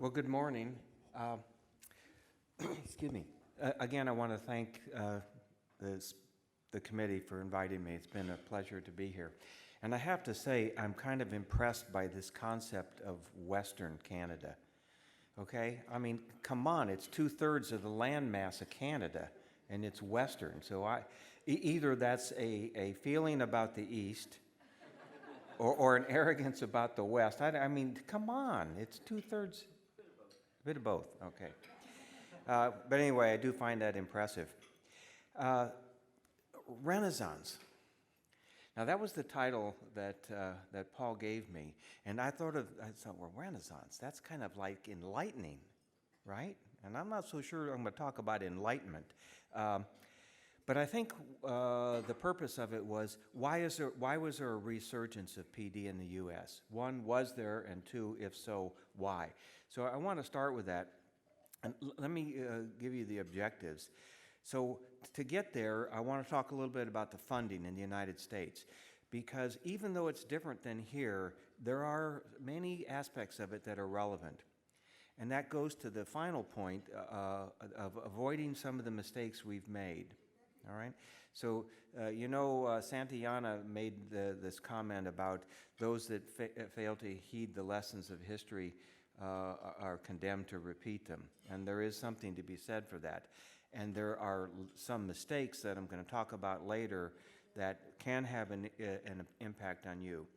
Well, good morning. Excuse me. Again, I want to thank the committee for inviting me. It's been a pleasure to be here. And I have to say, I'm kind of impressed by this concept of Western Canada. Okay? I mean, come on, it's 2/3 of the landmass of Canada, and it's Western. So either that's a feeling about the East, or an arrogance about the West. I mean, come on, it's 2/3. A bit of both, okay. But anyway, I do find that impressive. Renaissance. Now, that was the title that Paul gave me. And I thought, well, Renaissance, that's kind of like enlightening, right? And I'm not so sure I'm going to talk about enlightenment. But I think the purpose of it was, why was there a resurgence of PD in the U.S.? One, was there? And two, if so, why? So I want to start with that. And let me give you the objectives. So to get there, I want to talk a little bit about the funding in the United States. Because even though it's different than here, there are many aspects of it that are relevant. And that goes to the final point of avoiding some of the mistakes we've made. All right? So, Santayana made this comment about those that fail to heed the lessons of history are condemned to repeat them. And there is something to be said for that. And there are some mistakes that I'm going to talk about later that can have an impact on you.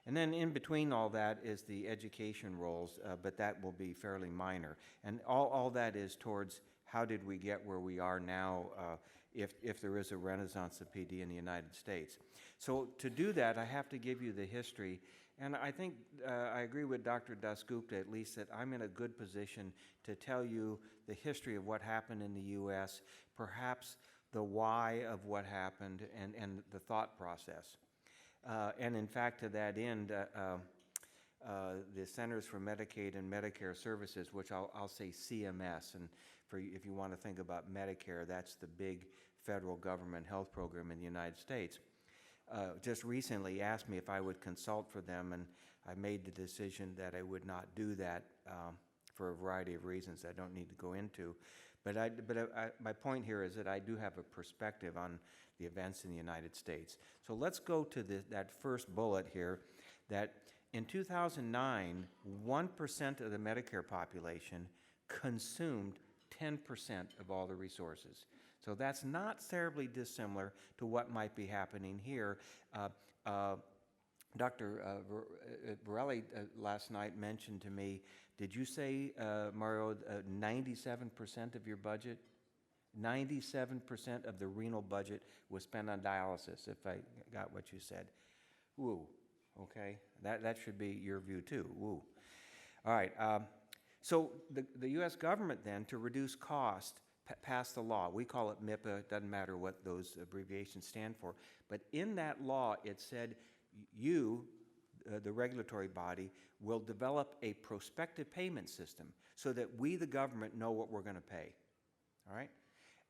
And then in between all that is the education roles, but that will be fairly minor. And all that is towards how did we get where we are now if there is a renaissance of PD in the United States. So to do that, I have to give you the history. And I think I agree with Dr. Dasgupta, at least, that I'm in a good position to tell you the history of what happened in the U.S., perhaps the why of what happened, and the thought process. And in fact, to that end, the Centers for Medicaid and Medicare Services, which I'll say CMS, and if you want to think about Medicare, that's the big federal government health program in the United States. Just recently asked me if I would consult for them, and I made the decision that I would not do that for a variety of reasons I don't need to go into. But my point here is that I do have a perspective on the events in the United States. So let's go to that first bullet here, that in 2009, 1% of the Medicare population consumed 10% of all the resources. So that's not terribly dissimilar to what might be happening here. Dr. Borelli last night mentioned to me, did you say, Mario, 97% of your budget? 97% of the renal budget was spent on dialysis, if I got what you said. Woo, okay? That should be your view too, woo. All right, so the U.S. government then, to reduce cost, passed a law. We call it MIPA. It doesn't matter what those abbreviations stand for. But in that law, it said you, the regulatory body, will develop a prospective payment system so that we, the government, know what we're going to pay. All right?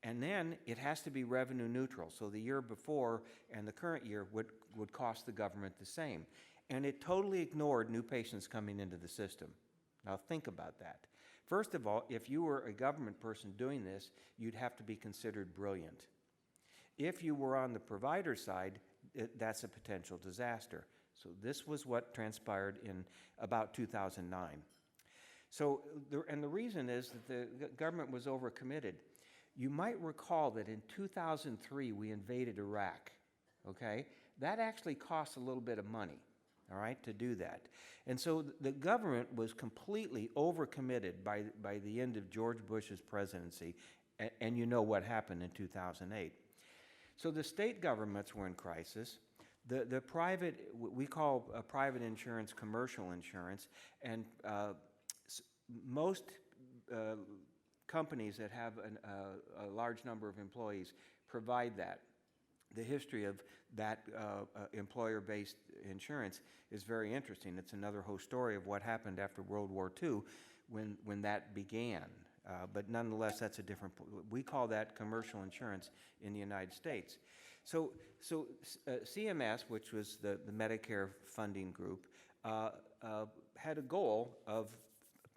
And then it has to be revenue neutral. So the year before and the current year would cost the government the same. And it totally ignored new patients coming into the system. Now think about that. First of all, if you were a government person doing this, you'd have to be considered brilliant. If you were on the provider side, that's a potential disaster. So this was what transpired in about 2009. So, the reason is that the government was overcommitted. You might recall that in 2003, we invaded Iraq, okay? That actually cost a little bit of money, all right, to do that. And so the government was completely overcommitted by the end of George Bush's presidency, and you know what happened in 2008. So the state governments were in crisis. The private, we call private insurance commercial insurance, and most companies that have a large number of employees provide that. The history of that employer-based insurance is very interesting. It's another whole story of what happened after World War II when that began. But nonetheless, that's a different, we call that commercial insurance in the United States. So CMS, which was the Medicare funding group, had a goal of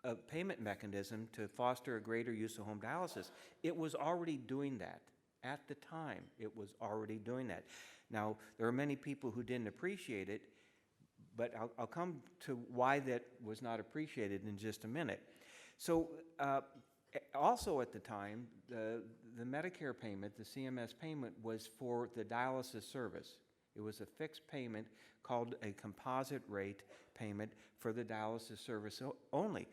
a payment mechanism to foster a greater use of home dialysis. It was already doing that. At the time, it was already doing that. Now, there are many people who didn't appreciate it, but I'll come to why that was not appreciated in just a minute. So, also at the time, the Medicare payment, the CMS payment, was for the dialysis service. It was a fixed payment called a composite rate payment for the dialysis service only.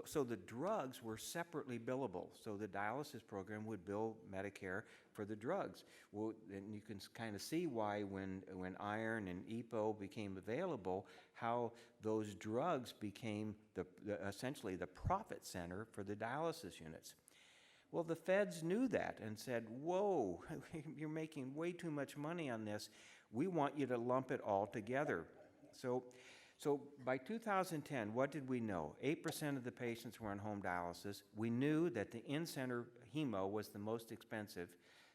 So the drugs were separately billable. So the dialysis program would bill Medicare for the drugs. Well, and you can kind of see why when iron and EPO became available, how those drugs became essentially the profit center for the dialysis units. Well, the feds knew that and said, whoa, you're making way too much money on this. We want you to lump it all together. So by 2010, what did we know? 8% of the patients were on home dialysis. We knew that the in-center hemo was the most expensive.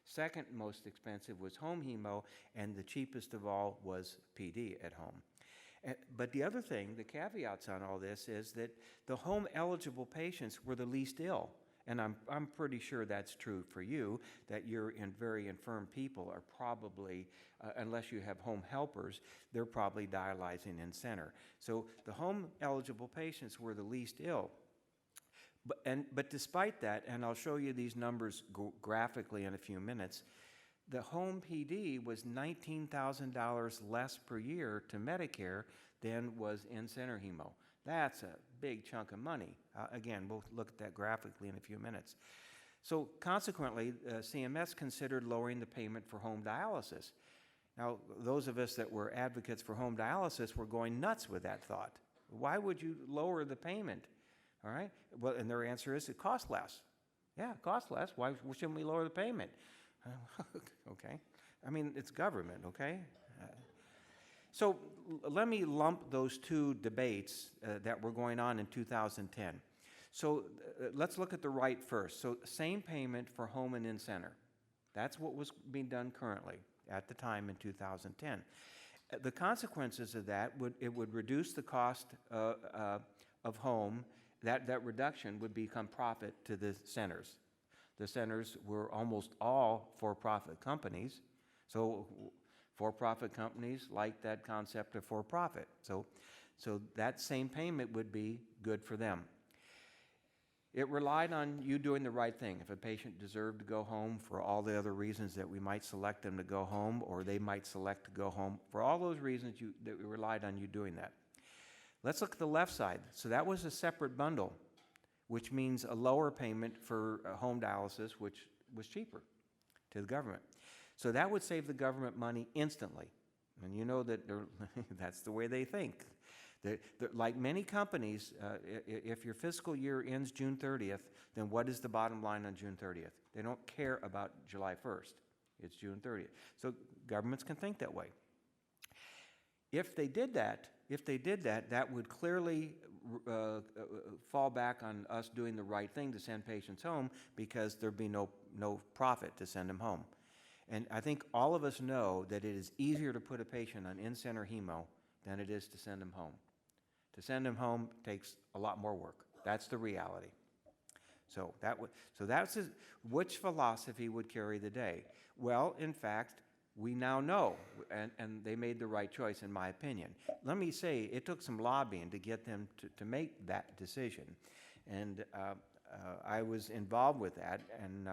Second most expensive was home hemo, and the cheapest of all was PD at home. But the other thing, the caveats on all this, is that the home-eligible patients were the least ill. And I'm pretty sure that's true for you, that you're very infirm people are probably, unless you have home helpers, they're probably dialyzing in center. So the home eligible patients were the least ill. But despite that, and I'll show you these numbers graphically in a few minutes, the home PD was $19,000 less per year to Medicare than was in-center hemo. That's a big chunk of money. Again, we'll look at that graphically in a few minutes. So consequently, CMS considered lowering the payment for home dialysis. Now, those of us that were advocates for home dialysis were going nuts with that thought. Why would you lower the payment? All right? Well, and their answer is it costs less. Yeah, it costs less. Why shouldn't we lower the payment? Okay. I mean, it's government, okay? So let me lump those two debates that were going on in 2010. So let's look at the right first. So same payment for home and in-center. That's what was being done currently at the time in 2010. The consequences of that would reduce the cost of home. That reduction would become profit to the centers. The centers were almost all for-profit companies. So for-profit companies like that concept of for-profit. So that same payment would be good for them. It relied on you doing the right thing. If a patient deserved to go home for all the other reasons that we might select them to go home, or they might select to go home, for all those reasons that we relied on you doing that. Let's look at the left side. So that was a separate bundle, which means a lower payment for home dialysis, which was cheaper to the government. So that would save the government money instantly. And you know that that's the way they think. Like many companies, if your fiscal year ends June 30th, then what is the bottom line on June 30th? They don't care about July 1st. It's June 30th. So governments can think that way. If they did that, that would clearly fall back on us doing the right thing to send patients home, because there'd be no profit to send them home. And I think all of us know that it is easier to put a patient on in-center hemo than it is to send them home. To send them home takes a lot more work. That's the reality. So that's which philosophy would carry the day? Well, in fact, we now know, and they made the right choice, in my opinion. Let me say, it took some lobbying to get them to make that decision. And I was involved with that, and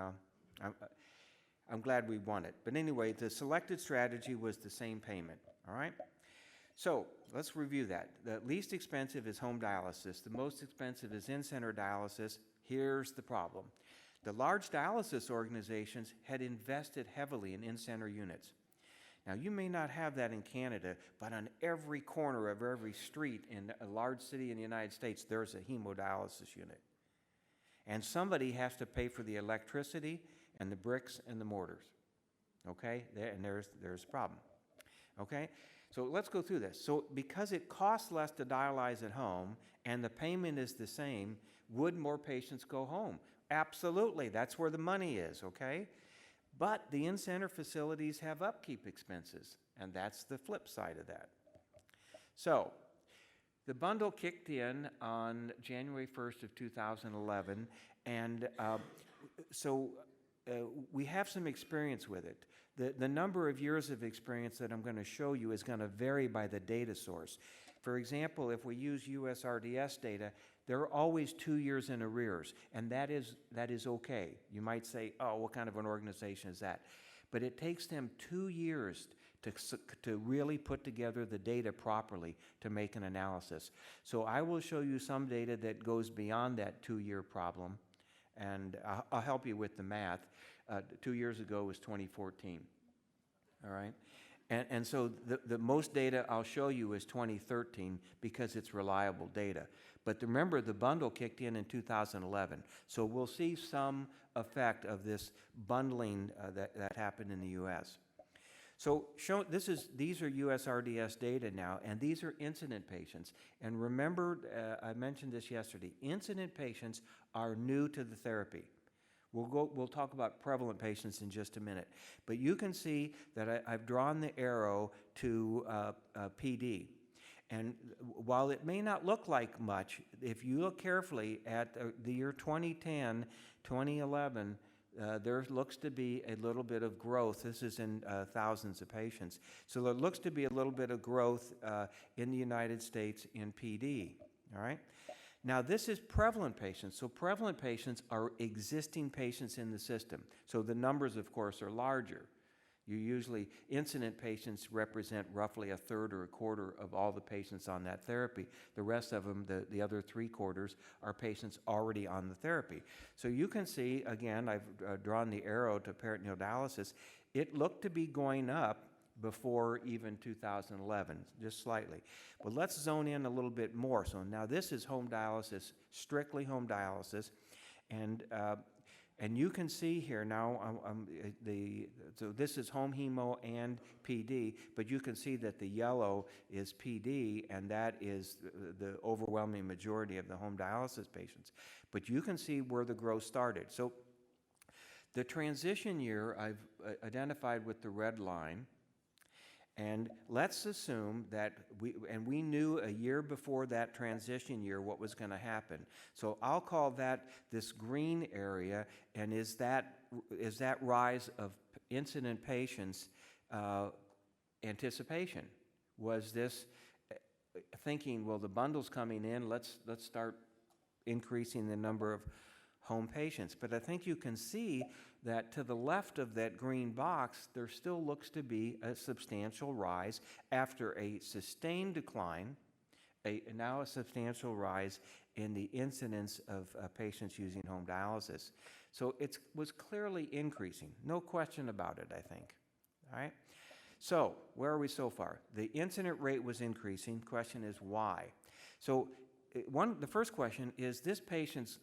I'm glad we won it. But anyway, the selected strategy was the same payment, all right? So let's review that. The least expensive is home dialysis. The most expensive is in-center dialysis. Here's the problem. The large dialysis organizations had invested heavily in in-center units. Now, you may not have that in Canada, but on every corner of every street in a large city in the United States, there's a hemodialysis unit. And somebody has to pay for the electricity and the bricks and the mortars, okay? There's a problem, okay? So let's go through this. So because it costs less to dialyze at home and the payment is the same, would more patients go home? Absolutely, that's where the money is, okay? But the in-center facilities have upkeep expenses, and that's the flip side of that. So The bundle kicked in on January 1st of 2011, and we have some experience with it. The number of years of experience that I'm going to show you is going to vary by the data source. For example, if we use USRDS data, they're always 2 years in arrears, and that is okay. You might say, oh, what kind of an organization is that? But it takes them 2 years to really put together the data properly to make an analysis. So I will show you some data that goes beyond that 2-year problem, and I'll help you with the math. 2 years ago was 2014, all right? And so the most data I'll show you is 2013 because it's reliable data. But remember, the bundle kicked in 2011. So we'll see some effect of this bundling that happened in the U.S. So these are USRDS data now, and these are incident patients. And remember, I mentioned this yesterday, incident patients are new to the therapy. We'll talk about prevalent patients in just a minute. But you can see that I've drawn the arrow to PD. And while it may not look like much, if you look carefully at the year 2010, 2011, there looks to be a little bit of growth. This is in thousands of patients. So there looks to be a little bit of growth in the United States in PD, all right? Now, this is prevalent patients. So prevalent patients are existing patients in the system. So the numbers, of course, are larger. Incident patients represent roughly a third or a quarter of all the patients on that therapy. The rest of them, the other 3/4, are patients already on the therapy. So you can see, again, I've drawn the arrow to peritoneal dialysis. It looked to be going up before even 2011, just slightly. But let's zone in a little bit more. So now this is home dialysis, strictly home dialysis, and you can see here now, so this is home hemo and PD, but you can see that the yellow is PD, and that is the overwhelming majority of the home dialysis patients. But you can see where the growth started. So the transition year I've identified with the red line. And let's assume that we knew a year before that transition year what was going to happen. So I'll call that this green area, and is that rise of incident patients anticipation? Was this thinking, well, the bundle's coming in, let's start increasing the number of home patients? But I think you can see that to the left of that green box, there still looks to be a substantial rise after a sustained decline, now a substantial rise in the incidence of patients using home dialysis. So it was clearly increasing, no question about it, I think. All right? So where are we so far? The incident rate was increasing. Question is why? So the first question is, this patient's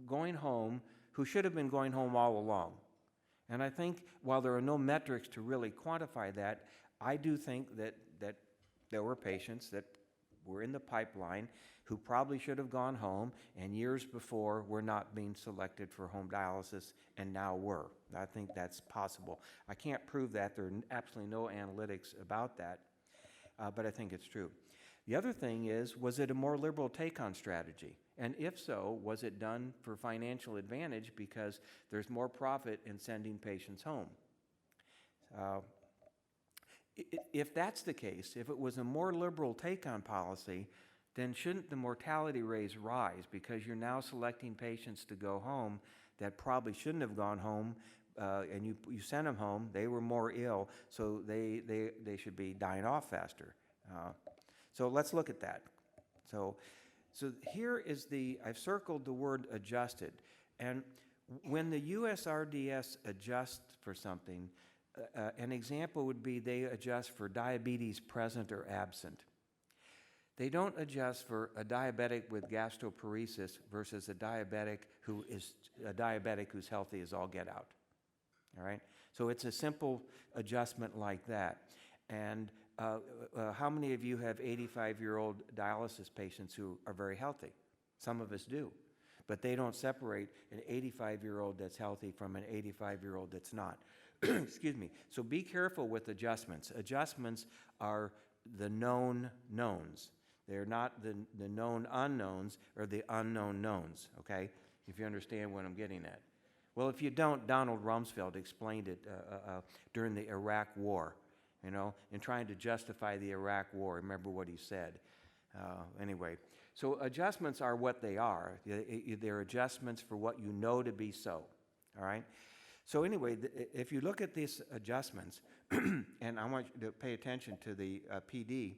going home who should have been going home all along. And I think while there are no metrics to really quantify that, I do think that there were patients that were in the pipeline who probably should have gone home, and years before were not being selected for home dialysis and now were. I think that's possible. I can't prove that. There are absolutely no analytics about that, but I think it's true. The other thing is, was it a more liberal take-on strategy? And if so, was it done for financial advantage because there's more profit in sending patients home? If that's the case, if it was a more liberal take-on policy, then shouldn't the mortality rates rise because you're now selecting patients to go home that probably shouldn't have gone home, and you sent them home, they were more ill, so they should be dying off faster. So let's look at that. So here is I've circled the word adjusted. And when the USRDS adjusts for something, an example would be they adjust for diabetes present or absent. They don't adjust for a diabetic with gastroparesis versus a diabetic who's healthy as all get out. All right? So it's a simple adjustment like that. And how many of you have 85-year-old dialysis patients who are very healthy? Some of us do. But they don't separate an 85-year-old that's healthy from an 85-year-old that's not. Excuse me. So be careful with adjustments. Adjustments are the known knowns. They're not the known unknowns or the unknown knowns, okay? If you understand what I'm getting at. Well, if you don't, Donald Rumsfeld explained it during the Iraq War, you know, in trying to justify the Iraq War. Remember what he said. Anyway, so adjustments are what they are. They're adjustments for what you know to be so, all right? So anyway, if you look at these adjustments, and I want you to pay attention to the PD,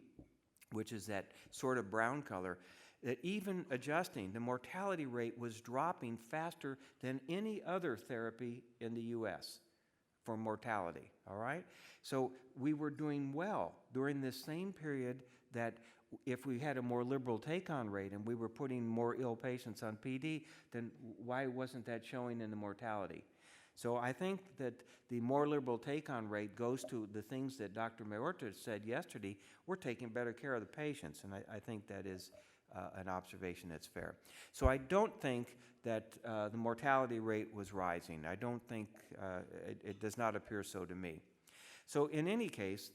which is that sort of brown color, that even adjusting, the mortality rate was dropping faster than any other therapy in the U.S. for mortality, all right? So we were doing well during this same period that if we had a more liberal take-on rate and we were putting more ill patients on PD, then why wasn't that showing in the mortality? So I think that the more liberal take-on rate goes to the things that Dr. Mayorta said yesterday. We're taking better care of the patients, and I think that is an observation that's fair. So I don't think that the mortality rate was rising. I don't think, it does not appear so to me. So in any case,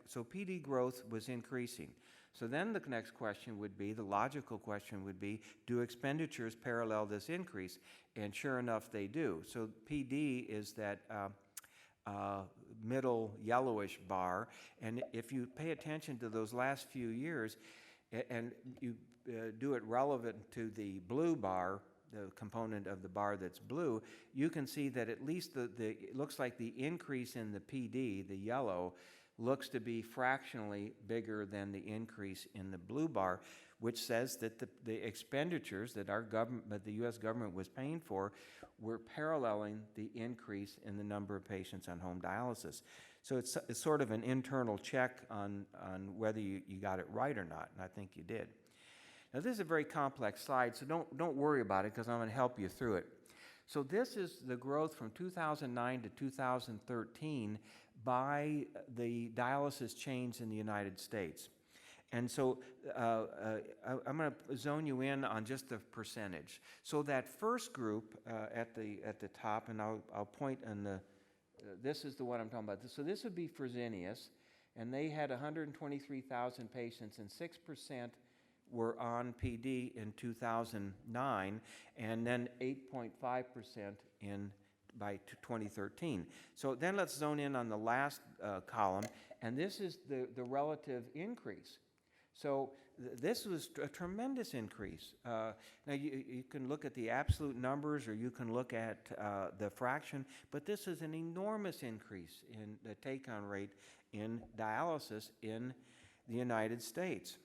so PD growth was increasing. So then the next question would be, the logical question would be, do expenditures parallel this increase? And sure enough, they do. So PD is that middle yellowish bar, and if you pay attention to those last few years, and you do it relevant to the blue bar, the component of the bar that's blue, you can see that at least it looks like the increase in the PD, the yellow, looks to be fractionally bigger than the increase in the blue bar, which says that the expenditures that our government, that the U.S. government was paying for, were paralleling the increase in the number of patients on home dialysis. So it's sort of an internal check on whether you got it right or not, and I think you did. Now this is a very complex slide, so don't worry about it because I'm going to help you through it. So this is the growth from 2009 to 2013 by the dialysis chains in the United States. And so I'm going to zone you in on just the percentage. So that first group at the top, and I'll point on the, this is the one I'm talking about. So this would be Fresenius, and they had 123,000 patients, and 6% were on PD in 2009, and then 8.5% by 2013. So then let's zone in on the last column, and this is the relative increase. So this was a tremendous increase. Now you can look at the absolute numbers, or you can look at the fraction, but this is an enormous increase in the take-on rate in dialysis in the United States.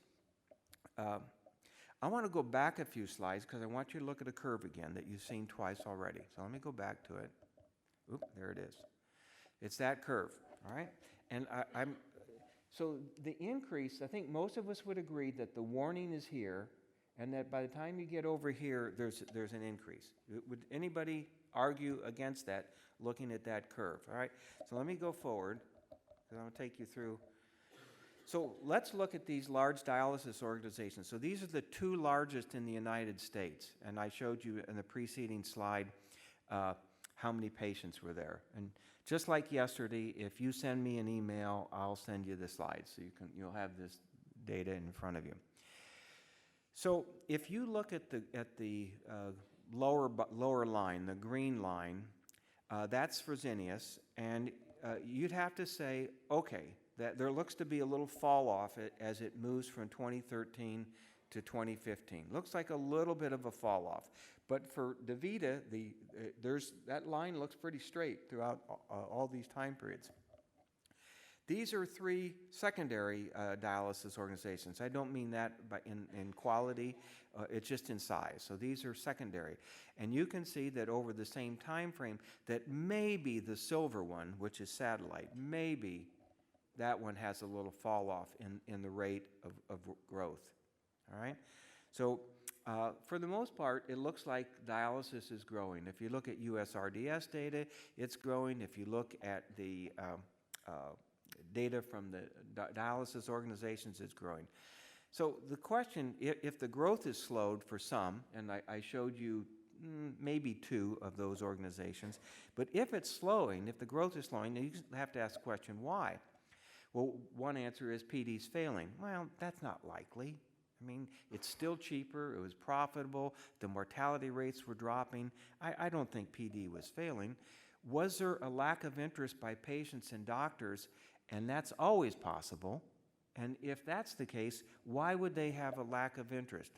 I want to go back a few slides because I want you to look at a curve again that you've seen twice already. So let me go back to it. Oop, there it is. It's that curve, all right? And so the increase, I think most of us would agree that the warning is here, and that by the time you get over here, there's an increase. Would anybody argue against that, looking at that curve? All right, so let me go forward, because I'm going to take you through. So let's look at these large dialysis organizations. So these are the two largest in the United States, and I showed you in the preceding slide how many patients were there. And just like yesterday, if you send me an email, I'll send you the slides, so you'll have this data in front of you. So if you look at the lower line, the green line, that's Fresenius, and you'd have to say, okay, that there looks to be a little fall off as it moves from 2013 to 2015. Looks like a little bit of a fall off. But for DaVita, that line looks pretty straight throughout all these time periods. These are three secondary dialysis organizations. I don't mean that in quality, it's just in size. So these are secondary. And you can see that over the same time frame that maybe the silver one, which is satellite, maybe that one has a little fall off in the rate of growth, all right? So for the most part, it looks like dialysis is growing. If you look at USRDS data, it's growing. If you look at the data from the dialysis organizations, it's growing. So the question, if the growth is slowed for some, and I showed you maybe two of those organizations, but if it's slowing, if the growth is slowing, then you have to ask the question, why? Well, one answer is PD's failing. Well, that's not likely. I mean, it's still cheaper, it was profitable, the mortality rates were dropping. I don't think PD was failing. Was there a lack of interest by patients and doctors? And that's always possible. And if that's the case, why would they have a lack of interest?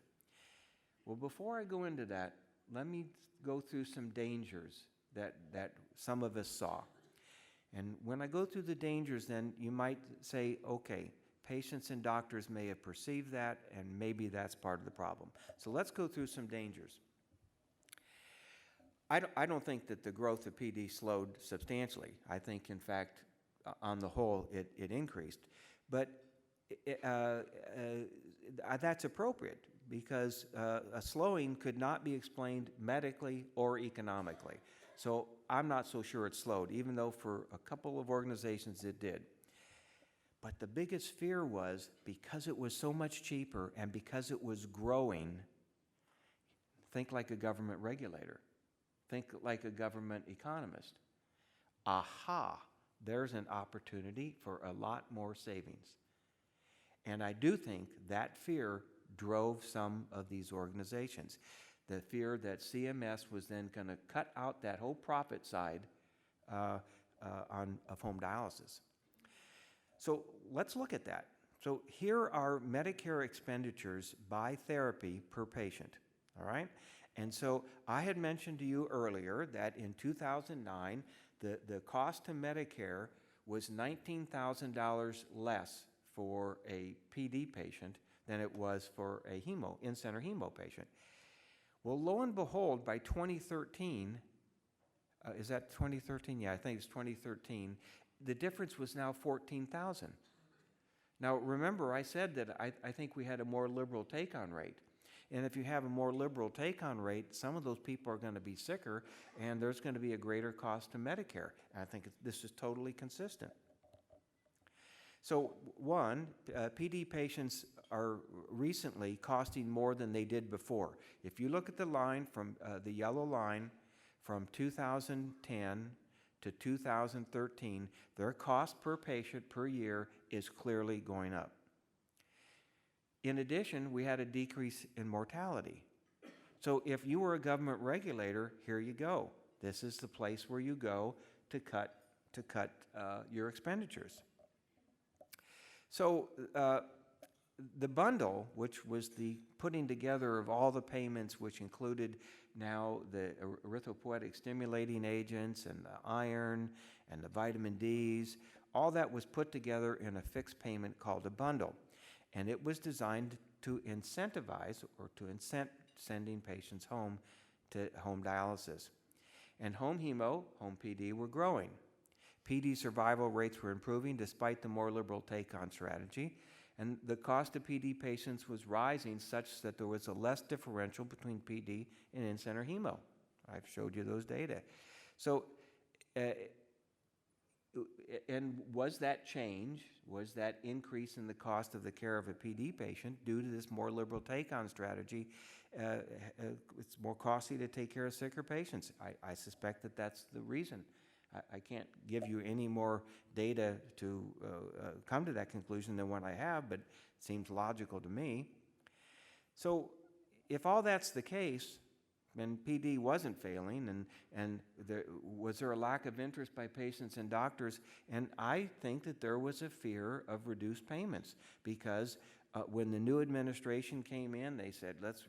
Well, before I go into that, let me go through some dangers that some of us saw. And when I go through the dangers, then you might say, okay, patients and doctors may have perceived that, and maybe that's part of the problem. So let's go through some dangers. I don't think that the growth of PD slowed substantially. I think, in fact, on the whole, it increased. But that's appropriate because a slowing could not be explained medically or economically. So I'm not so sure it slowed, even though for a couple of organizations it did. But the biggest fear was because it was so much cheaper and because it was growing, think like a government regulator. Think like a government economist. Aha, there's an opportunity for a lot more savings. And I do think that fear drove some of these organizations. The fear that CMS was then going to cut out that whole profit side of home dialysis. So let's look at that. So here are Medicare expenditures by therapy per patient, all right? And so I had mentioned to you earlier that in 2009, the cost to Medicare was $19,000 less for a PD patient than it was for a in-center hemo patient. Well, lo and behold, by 2013, is that 2013? Yeah, I think it's 2013. The difference was now $14,000. Now, remember, I said that I think we had a more liberal take-on rate. And if you have a more liberal take-on rate, some of those people are going to be sicker, and there's going to be a greater cost to Medicare. And I think this is totally consistent. So, one, PD patients are recently costing more than they did before. If you look at the line from the yellow line from 2010 to 2013, their cost per patient per year is clearly going up. In addition, we had a decrease in mortality. So if you were a government regulator, here you go. This is the place where you go to cut your expenditures. So the bundle, which was the putting together of all the payments, which included now the erythropoietic stimulating agents and the iron and the vitamin Ds, all that was put together in a fixed payment called a bundle. And it was designed to incentivize or to incent sending patients home to home dialysis. And home hemo, home PD were growing. PD survival rates were improving despite the more liberal take-on strategy. And the cost of PD patients was rising such that there was a less differential between PD and in-center hemo. I've showed you those data. So, and was that change, was that increase in the cost of the care of a PD patient due to this more liberal take-on strategy? It's more costly to take care of sicker patients. I suspect that that's the reason. I can't give you any more data to come to that conclusion than what I have, but it seems logical to me. So if all that's the case, and PD wasn't failing, and was there a lack of interest by patients and doctors? And I think that there was a fear of reduced payments because when the new administration came in, they said, let's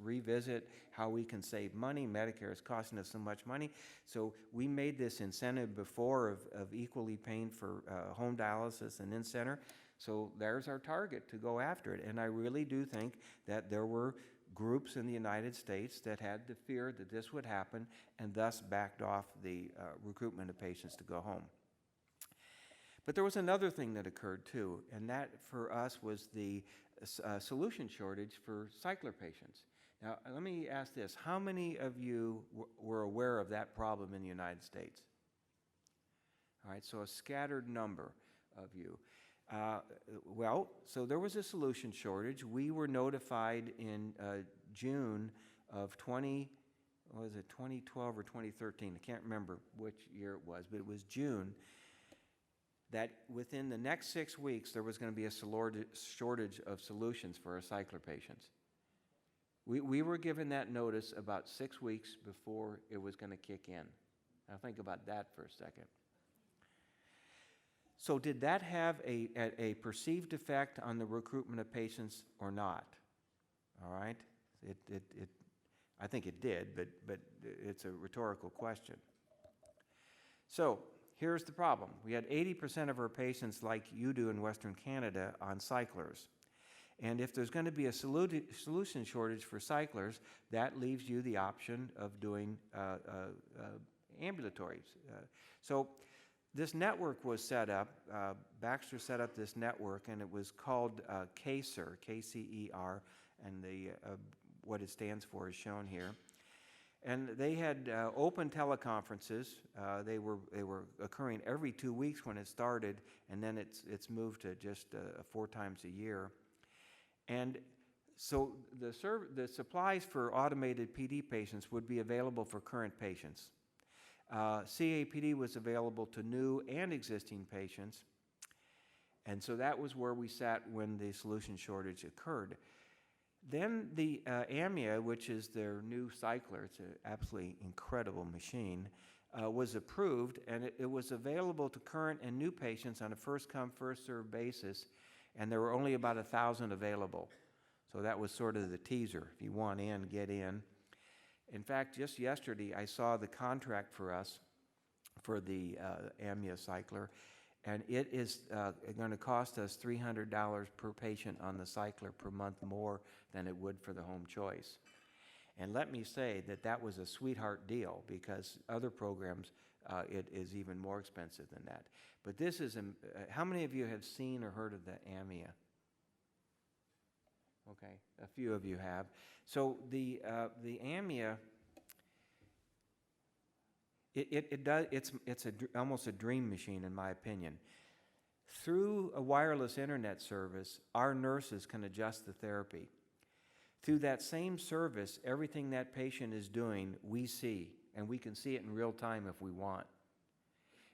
revisit how we can save money. Medicare is costing us so much money. So we made this incentive before of equally paying for home dialysis and in-center. So there's our target to go after it. And I really do think that there were groups in the United States that had the fear that this would happen and thus backed off the recruitment of patients to go home. But there was another thing that occurred too, and that for us was the solution shortage for cycler patients. Now, let me ask this. How many of you were aware of that problem in the United States? All right, so a scattered number of you. Well, so there was a solution shortage. We were notified in June of 2012 or 2013? I can't remember which year it was, but it was June that within the next 6 weeks, there was going to be a shortage of solutions for our cycler patients. We were given that notice about 6 weeks before it was going to kick in. Now think about that for a second. So did that have a perceived effect on the recruitment of patients or not? All right? I think it did, but it's a rhetorical question. So here's the problem. We had 80% of our patients, like you do in Western Canada, on cyclers. And if there's going to be a solution shortage for cyclers, that leaves you the option of doing ambulatories. So this network was set up. Baxter set up this network, and it was called KCER, K-C-E-R, and what it stands for is shown here. And they had open teleconferences. They were occurring every 2 weeks when it started, and then it's moved to just 4 times a year. And so the supplies for automated PD patients would be available for current patients. CAPD was available to new and existing patients. And so that was where we sat when the solution shortage occurred. Then the AMIA, which is their new cycler, it's an absolutely incredible machine, was approved, and it was available to current and new patients on a first-come, first-served basis, and there were only about 1,000 available. So that was sort of the teaser. If you want in, get in. In fact, just yesterday, I saw the contract for us for the AMIA cycler, and it is going to cost us $300 per patient on the cycler per month more than it would for the home choice. And let me say that was a sweetheart deal, because other programs, it is even more expensive than that. But this is, how many of you have seen or heard of the AMIA? Okay, a few of you have. So the AMIA, it's almost a dream machine, in my opinion. Through a wireless internet service, our nurses can adjust the therapy. Through that same service, everything that patient is doing, we see, and we can see it in real time if we want.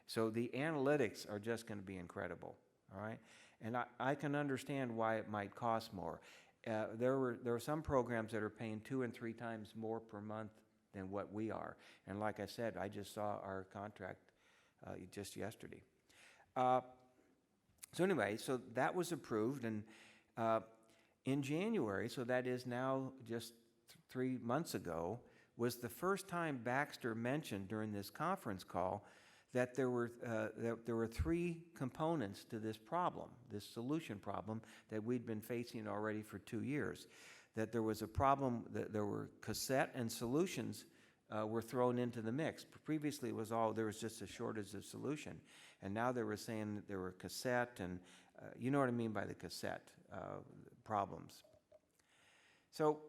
So the analytics are just going to be incredible, all right? And I can understand why it might cost more. There are some programs that are paying 2 and 3 times more per month than what we are. And like I said, I just saw our contract just yesterday. So anyway, so that was approved, and in January, so that is now just 3 months ago, was the first time Baxter mentioned during this conference call that there were 3 components to this problem, this solution problem that we'd been facing already for 2 years. That there was a problem, that there were cassette and solutions were thrown into the mix. Previously, there was just a shortage of solution, and now they were saying that there were cassette and you know what I mean by the cassette problems. So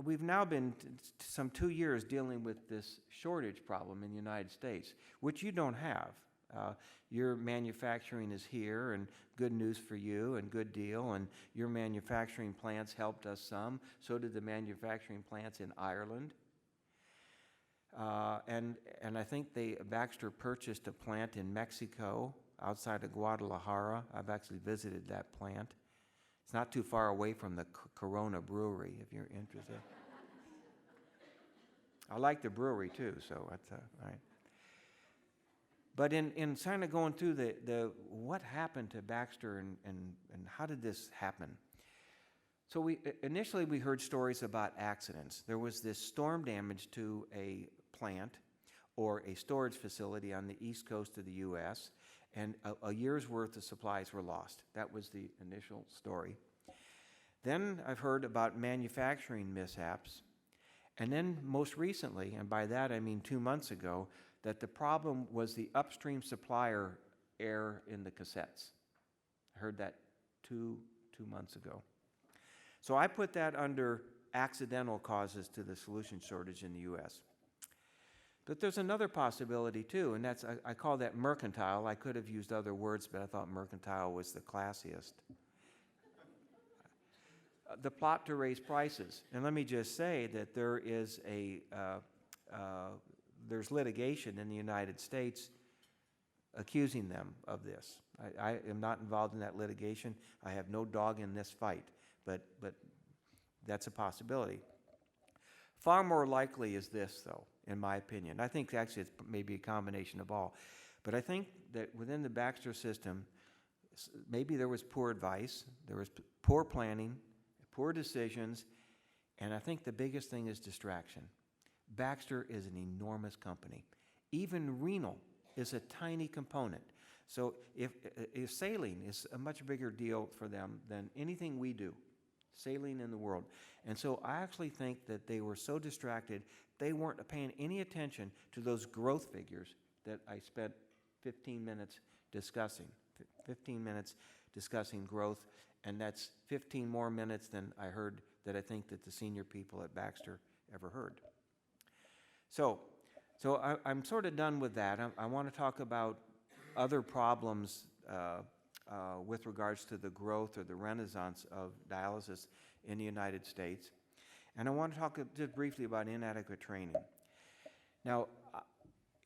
we've now been some 2 years dealing with this shortage problem in the United States, which you don't have. Your manufacturing is here, and good news for you, and good deal, and your manufacturing plants helped us some. So did the manufacturing plants in Ireland. And I think Baxter purchased a plant in Mexico outside of Guadalajara. I've actually visited that plant. It's not too far away from the Corona Brewery, if you're interested. I like the brewery too, so that's all right. But in kind of going through the what happened to Baxter and how did this happen? So initially we heard stories about accidents. There was this storm damage to a plant or a storage facility on the east coast of the U.S., and a year's worth of supplies were lost. That was the initial story. Then I've heard about manufacturing mishaps. And then most recently, and by that I mean 2 months ago, that the problem was the upstream supplier error in the cassettes. I heard that two months ago. So I put that under accidental causes to the solution shortage in the U.S. But there's another possibility too, and that's, I call that mercantile. I could have used other words, but I thought mercantile was the classiest. The plot to raise prices. And let me just say that there is there's litigation in the United States accusing them of this. I am not involved in that litigation. I have no dog in this fight, but that's a possibility. Far more likely is this, though, in my opinion. I think actually it's maybe a combination of all. But I think that within the Baxter system, maybe there was poor advice, there was poor planning, poor decisions, and I think the biggest thing is distraction. Baxter is an enormous company. Even renal is a tiny component. So if saline is a much bigger deal for them than anything we do, saline in the world. And so I actually think that they were so distracted, they weren't paying any attention to those growth figures that I spent 15 minutes discussing. 15 minutes discussing growth, and that's 15 more minutes than I heard that I think that the senior people at Baxter ever heard. So I'm sort of done with that. I want to talk about other problems with regards to the growth or the renaissance of dialysis in the United States. And I want to talk just briefly about inadequate training. Now,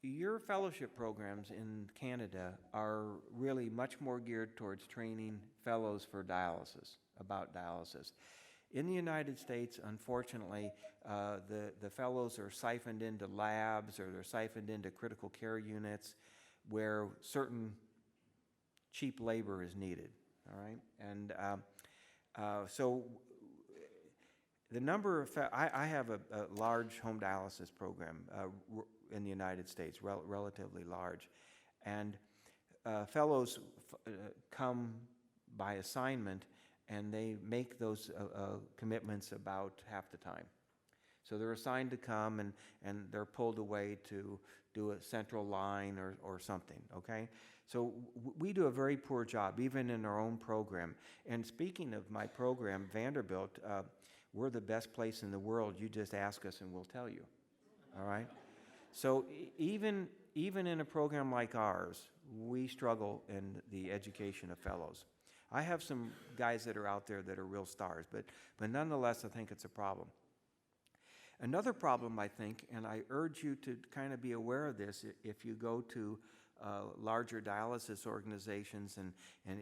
your fellowship programs in Canada are really much more geared towards training fellows for dialysis, about dialysis. In the United States, unfortunately, the fellows are siphoned into labs, or they're siphoned into critical care units where certain cheap labor is needed, all right? And so the number of, I have a large home dialysis program in the United States, relatively large. And fellows come by assignment, and they make those commitments about half the time. So they're assigned to come, and they're pulled away to do a central line or something, okay? So we do a very poor job, even in our own program. And speaking of my program, Vanderbilt, we're the best place in the world. You just ask us and we'll tell you, all right? So even in a program like ours, we struggle in the education of fellows. I have some guys that are out there that are real stars, but nonetheless, I think it's a problem. Another problem, I think, and I urge you to kind of be aware of this if you go to larger dialysis organizations, and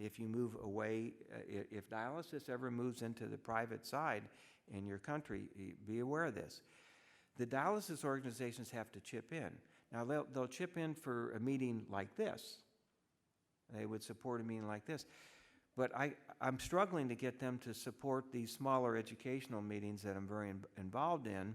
if you move away, if dialysis ever moves into the private side in your country, be aware of this. The dialysis organizations have to chip in. Now, they'll chip in for a meeting like this. They would support a meeting like this. But I'm struggling to get them to support these smaller educational meetings that I'm very involved in,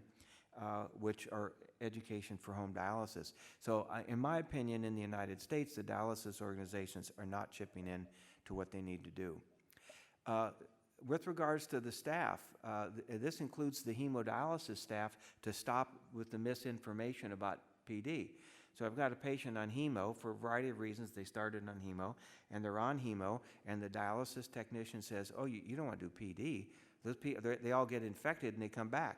which are education for home dialysis. So in my opinion, in the United States, the dialysis organizations are not chipping in to what they need to do. With regards to the staff, this includes the hemodialysis staff to stop with the misinformation about PD. So I've got a patient on hemo for a variety of reasons. They started on hemo, and they're on hemo, and the dialysis technician says, oh, you don't want to do PD. They all get infected, and they come back.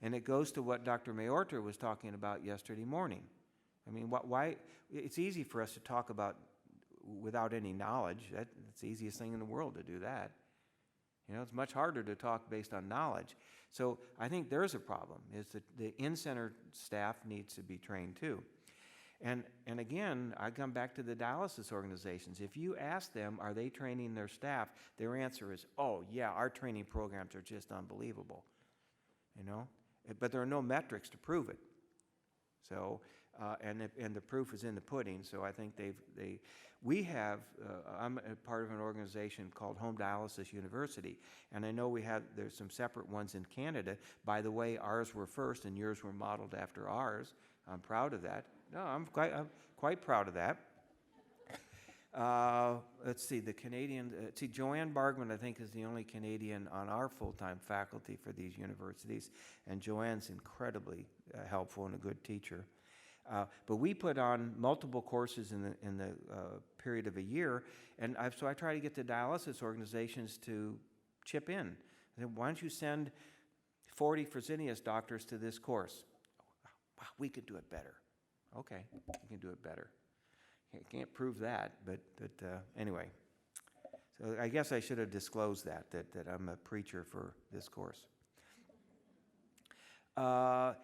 And it goes to what Dr. Mayorta was talking about yesterday morning. I mean, why? It's easy for us to talk about without any knowledge. That's the easiest thing in the world to do that. You know, it's much harder to talk based on knowledge. So I think there's a problem, is that the in-center staff needs to be trained too. And again, I come back to the dialysis organizations. If you ask them, are they training their staff, their answer is, oh yeah, our training programs are just unbelievable, you know? But there are no metrics to prove it. So, and the proof is in the pudding, so I think we have, I'm a part of an organization called Home Dialysis University, and I know there's some separate ones in Canada. By the way, ours were first and yours were modeled after ours. I'm proud of that. No, I'm quite proud of that. Let's see, the Canadian, Joanne Bargman, I think, is the only Canadian on our full-time faculty for these universities, and Joanne's incredibly helpful and a good teacher. But we put on multiple courses in the period of a year, and so I try to get the dialysis organizations to chip in. I said, why don't you send 40 Fresenius doctors to this course? Wow, we could do it better. Okay, we can do it better. Can't prove that, but anyway. So I guess I should have disclosed that I'm a preacher for this course.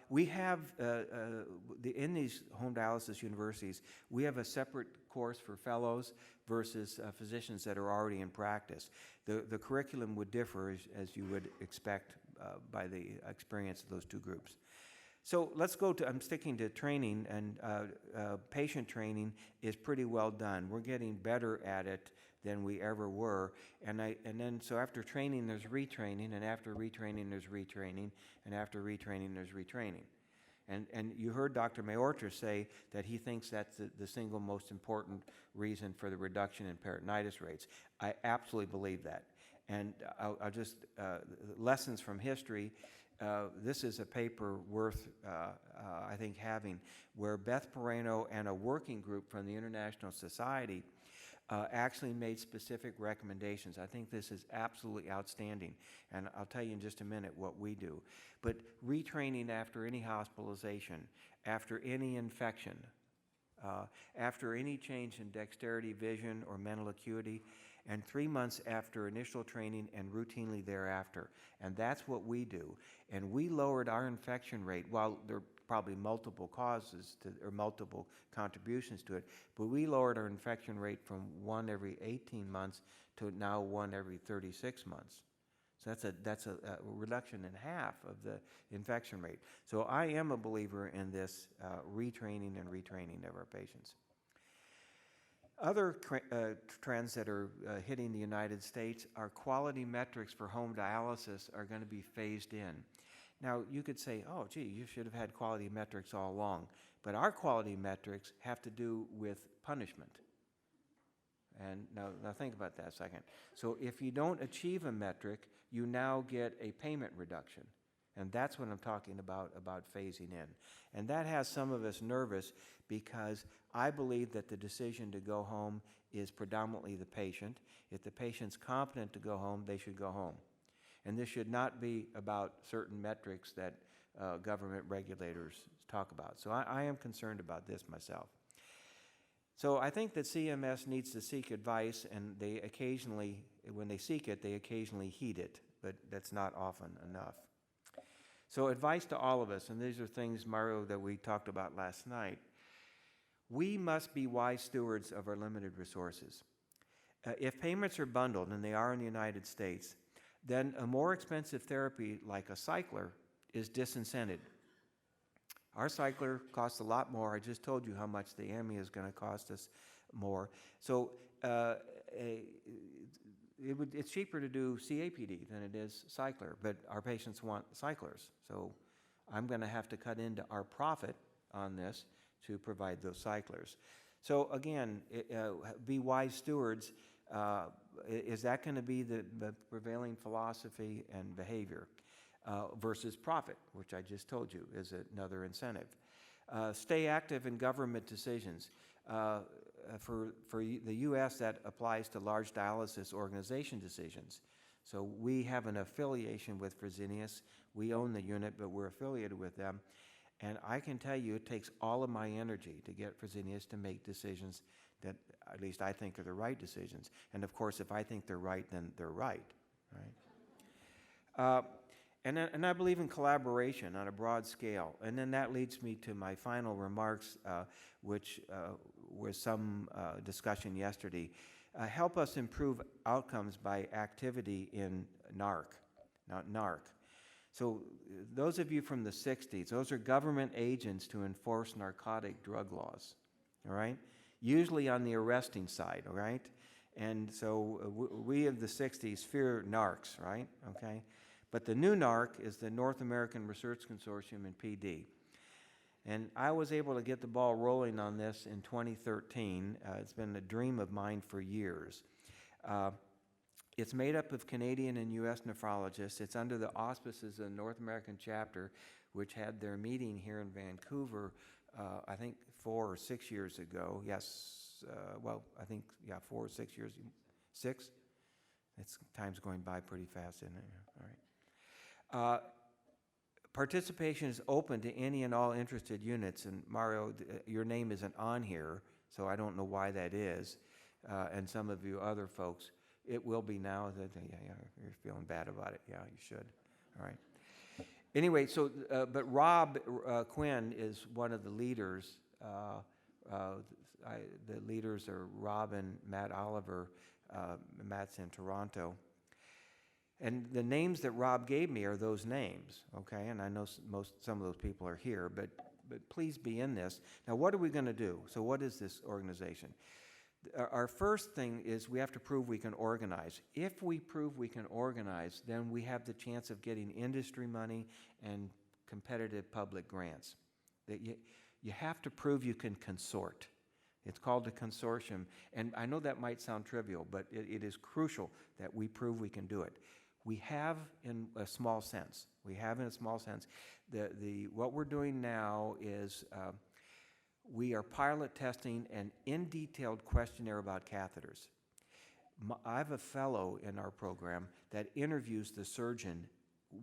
We have, in these home dialysis universities, we have a separate course for fellows versus physicians that are already in practice. The curriculum would differ, as you would expect by the experience of those two groups. So let's go to, I'm sticking to training, and patient training is pretty well done. We're getting better at it than we ever were. And then so after training, there's retraining, and after retraining, there's retraining, and after retraining, there's retraining. And you heard Dr. Mayorta say that he thinks that's the single most important reason for the reduction in peritonitis rates. I absolutely believe that. And I'll just, lessons from history, this is a paper worth, I think, having, where Beth Peritoneal and a working group from the International Society actually made specific recommendations. I think this is absolutely outstanding, and I'll tell you in just a minute what we do. But retraining after any hospitalization, after any infection, after any change in dexterity, vision, or mental acuity, and 3 months after initial training and routinely thereafter. And that's what we do. And we lowered our infection rate, while there are probably multiple causes to, or multiple contributions to it, but we lowered our infection rate from 1 every 18 months to now 1 every 36 months. So that's a reduction in half of the infection rate. So I am a believer in this retraining and retraining of our patients. Other trends that are hitting the United States are quality metrics for home dialysis are going to be phased in. Now, you could say, oh, gee, you should have had quality metrics all along. But our quality metrics have to do with punishment. And now think about that a second. So if you don't achieve a metric, you now get a payment reduction. And that's what I'm talking about phasing in. And that has some of us nervous, because I believe that the decision to go home is predominantly the patient. If the patient's competent to go home, they should go home. And this should not be about certain metrics that government regulators talk about. So I am concerned about this myself. So I think that CMS needs to seek advice, and they occasionally, when they seek it, they occasionally heed it, but that's not often enough. So advice to all of us, and these are things, Mario, that we talked about last night. We must be wise stewards of our limited resources. If payments are bundled, and they are in the United States, then a more expensive therapy like a cycler is disincented. Our cycler costs a lot more. I just told you how much the AMI is going to cost us more. So it's cheaper to do CAPD than it is cycler, but our patients want cyclers. So I'm going to have to cut into our profit on this to provide those cyclers. So again, be wise stewards. Is that going to be the prevailing philosophy and behavior? Versus profit, which I just told you is another incentive. Stay active in government decisions. For the U.S., that applies to large dialysis organization decisions. So we have an affiliation with Fresenius. We own the unit, but we're affiliated with them. And I can tell you it takes all of my energy to get Fresenius to make decisions that at least I think are the right decisions. And of course, if I think they're right, then they're right, right? And I believe in collaboration on a broad scale. And then that leads me to my final remarks, which was some discussion yesterday. Help us improve outcomes by activity in NARC, not NARC. So those of you from the 60s, those are government agents to enforce narcotic drug laws, all right? Usually on the arresting side, all right? And so we of the 60s fear NARCs, right, okay? But the new NARC is the North American Research Consortium in PD. And I was able to get the ball rolling on this in 2013. It's been a dream of mine for years. It's made up of Canadian and U.S. nephrologists. It's under the auspices of the North American chapter, which had their meeting here in Vancouver, I think 4 or 6 years ago. Yes, well, I think, yeah, 4 or 6 years. 6? Time's going by pretty fast, isn't it? All right. Participation is open to any and all interested units, and Mario, your name isn't on here, so I don't know why that is, and some of you other folks, it will be now. Yeah, you're feeling bad about it. Yeah, you should. All right. Anyway, so, but Rob Quinn is one of the leaders. The leaders are Rob and Matt Oliver. Matt's in Toronto. And the names that Rob gave me are those names, okay? And I know some of those people are here, but please be in this. Now, what are we going to do? So what is this organization? Our first thing is we have to prove we can organize. If we prove we can organize, then we have the chance of getting industry money and competitive public grants. That you have to prove you can consort. It's called a consortium, and I know that might sound trivial, but it is crucial that we prove we can do it. We have in a small sense. What we're doing now is we are pilot testing an in-detailed questionnaire about catheters. I have a fellow in our program that interviews the surgeon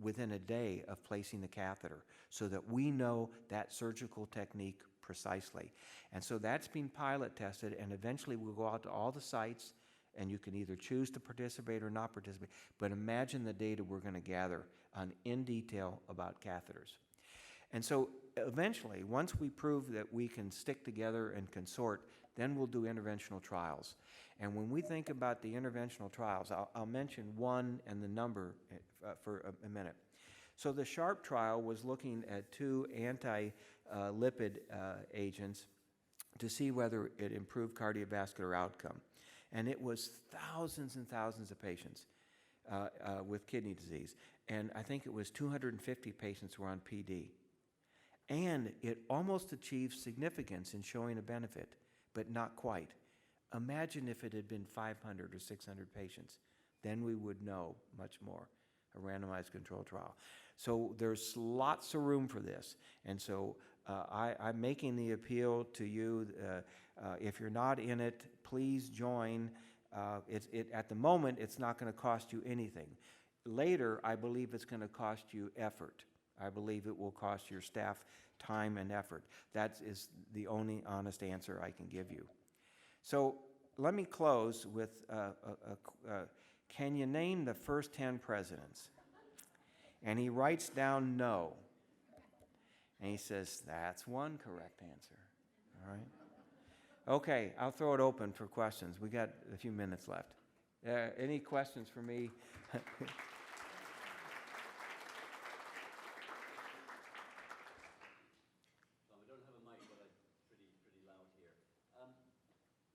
within a day of placing the catheter so that we know that surgical technique precisely. And so that's being pilot tested, and eventually we'll go out to all the sites, and you can either choose to participate or not participate. But imagine the data we're going to gather in detail about catheters. And so eventually, once we prove that we can stick together and consort, then we'll do interventional trials. And when we think about the interventional trials, I'll mention one and the number for a minute. So the SHARP trial was looking at two anti-lipid agents to see whether it improved cardiovascular outcome. And it was thousands and thousands of patients with kidney disease. And I think it was 250 patients were on PD. And it almost achieved significance in showing a benefit, but not quite. Imagine if it had been 500 or 600 patients. Then we would know much more, a randomized control trial. So there's lots of room for this. And so I'm making the appeal to you. If you're not in it, please join. At the moment, it's not going to cost you anything. Later, I believe it's going to cost you effort. I believe it will cost your staff time and effort. That is the only honest answer I can give you. So let me close with, can you name the first 10 presidents? And he writes down no. And he says, that's one correct answer. All right? Okay, I'll throw it open for questions. We got a few minutes left. Any questions for me? We don't have a mic, but I'm pretty loud here.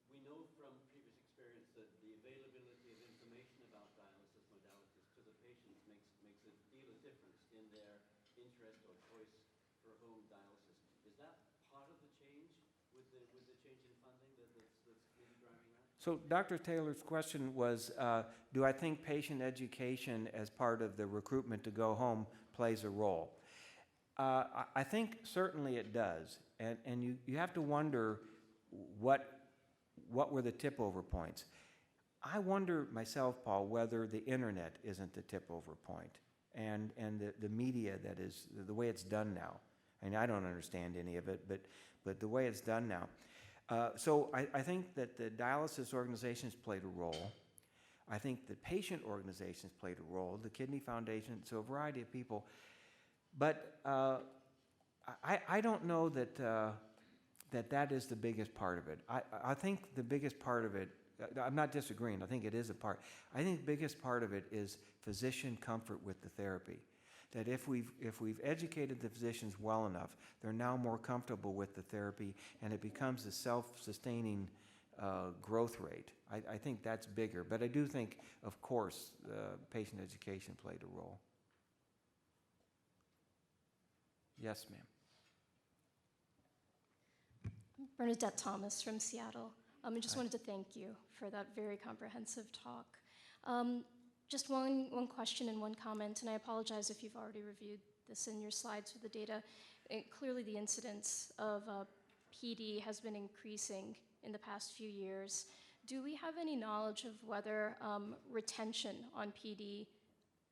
We know from previous experience that the availability of information about dialysis modalities to the patients makes a deal of difference in their interest or choice for home dialysis. Is that part of the change with the change in funding that's really driving that? So Dr. Taylor's question was, do I think patient education as part of the recruitment to go home plays a role? I think certainly it does. And you have to wonder what were the tip-over points. I wonder myself, Paul, whether the internet isn't the tip-over point and the media that is, the way it's done now. I mean, I don't understand any of it, but the way it's done now. So I think that the dialysis organizations played a role. I think the patient organizations played a role, the Kidney Foundation, so a variety of people. But I don't know that that is the biggest part of it. I think the biggest part of it, I'm not disagreeing, I think it is a part. I think the biggest part of it is physician comfort with the therapy. That if we've educated the physicians well enough, they're now more comfortable with the therapy, and it becomes a self-sustaining growth rate. I think that's bigger. But I do think, of course, patient education played a role. Yes, ma'am. Bernadette Thomas from Seattle. I just wanted to thank you for that very comprehensive talk. Just one question and one comment, and I apologize if you've already reviewed this in your slides with the data. Clearly the incidence of PD has been increasing in the past few years. Do we have any knowledge of whether retention on PD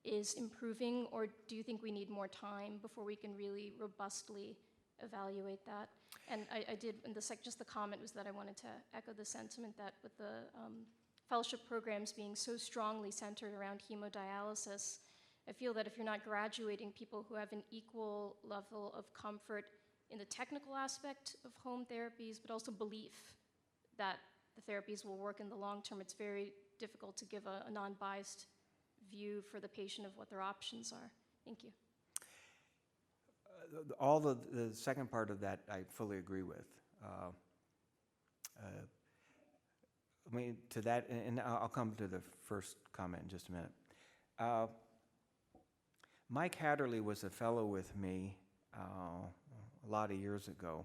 is improving, or do you think we need more time before we can really robustly evaluate that? And I did, and just the comment was that I wanted to echo the sentiment that with the fellowship programs being so strongly centered around hemodialysis, I feel that if you're not graduating people who have an equal level of comfort in the technical aspect of home therapies, but also belief that the therapies will work in the long term, it's very difficult to give a non-biased view for the patient of what their options are. Thank you. All the second part of that I fully agree with. I mean, to that, and I'll come to the first comment in just a minute. Mike Hatterley was a fellow with me a lot of years ago.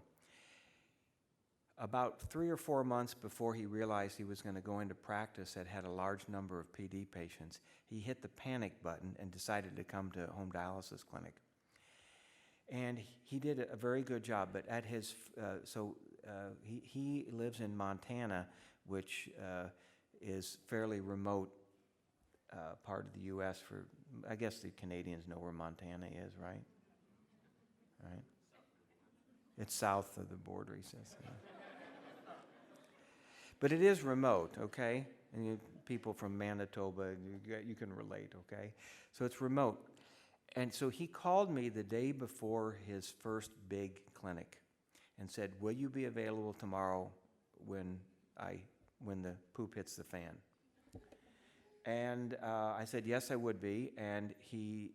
About 3 or 4 months before he realized he was going to go into practice that had a large number of PD patients, he hit the panic button and decided to come to a home dialysis clinic. And he did a very good job, but at his, he lives in Montana, which is fairly remote part of the U.S. for, I guess the Canadians know where Montana is, right? Right? It's south of the border, he says. Yeah. But it is remote, okay? And people from Manitoba, you can relate, okay? So it's remote. And so he called me the day before his first big clinic and said, will you be available tomorrow when the poop hits the fan? And I said, yes, I would be. And he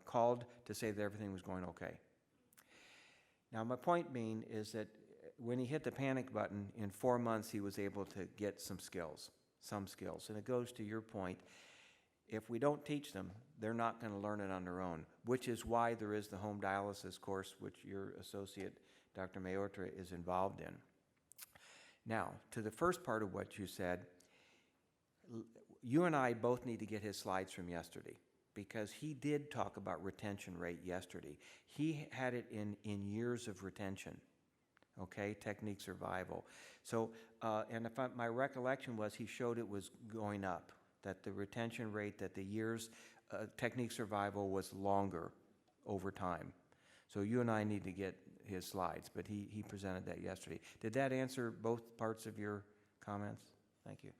called to say that everything was going okay. Now, my point being is that when he hit the panic button, in 4 months, he was able to get some skills. And it goes to your point. If we don't teach them, they're not going to learn it on their own, which is why there is the home dialysis course, which your associate, Dr. Mayotra, is involved in. Now, to the first part of what you said, you and I both need to get his slides from yesterday, because he did talk about retention rate yesterday. He had it in years of retention, okay, technique survival. So, and my recollection was he showed it was going up, that the retention rate, that the years technique survival was longer over time. So you and I need to get his slides, but he presented that yesterday. Did that answer both parts of your comments? Thank you.